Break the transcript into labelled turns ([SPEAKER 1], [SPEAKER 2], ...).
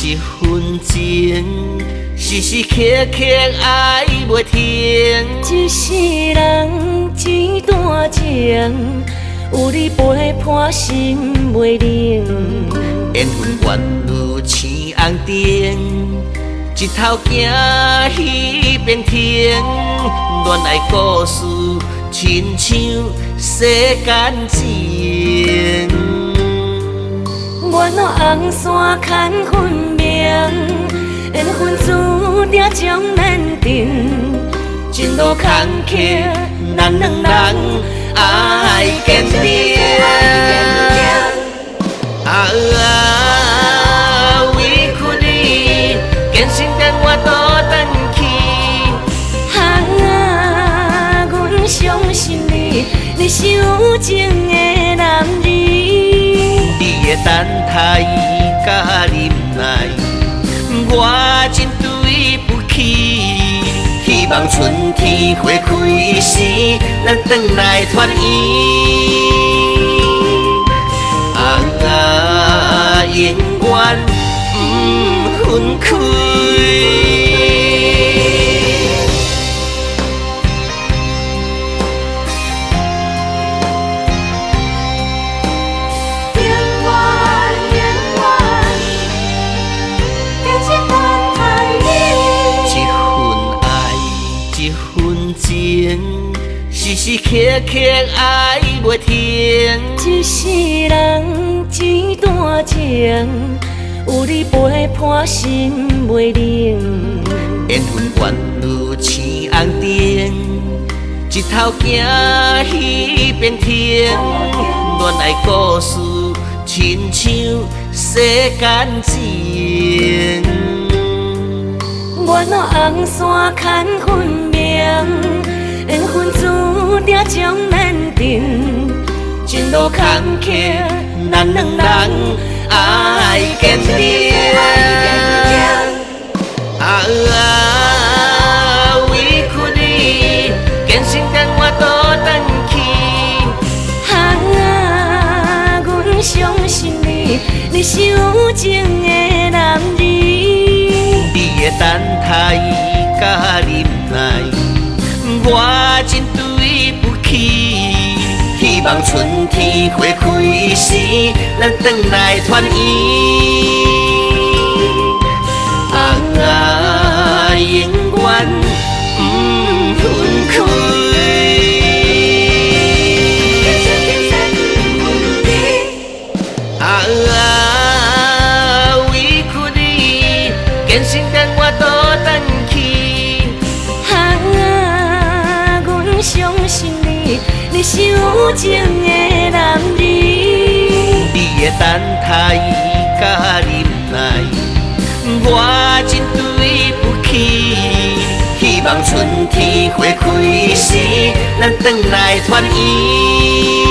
[SPEAKER 1] 一份情，时时刻刻爱袂停。
[SPEAKER 2] 一世人一段情，有你陪伴心袂冷。
[SPEAKER 1] 缘分缘如青红灯，一头行迄边停。恋爱故事亲像世间情。
[SPEAKER 2] 阮若红线牵分明，缘分注定将难定。前路坎坷，咱两人爱坚定。
[SPEAKER 1] 委屈你，坚信等我倒等去。
[SPEAKER 2] 阮相信你，你是有情的男儿。
[SPEAKER 1] 你的等待甲忍耐，我真对不起。希望春天花开时，咱转来团圆。永远不分开。时时刻刻爱袂停。
[SPEAKER 2] 一世人一段情，有你陪伴心袂冷。
[SPEAKER 1] 缘分缘如青红灯，一头行迄边停。恋爱故事亲像世间情。
[SPEAKER 2] 阮若红线牵分明，缘分注定将难定。前路坎坷，咱两人爱坚定。
[SPEAKER 1] 委屈你，坚信等我倒等去。
[SPEAKER 2] 阮相信你，你是有情的男儿。
[SPEAKER 1] 你的等待甲忍耐，我真对不起。希望春天花开时，咱转来团圆。永远不分开。委屈你，坚信等我倒等去。
[SPEAKER 2] 阮相信你，你是有情的男儿。
[SPEAKER 1] 你的等待甲忍耐，我真对不起。希望春天花开时，咱转来团圆。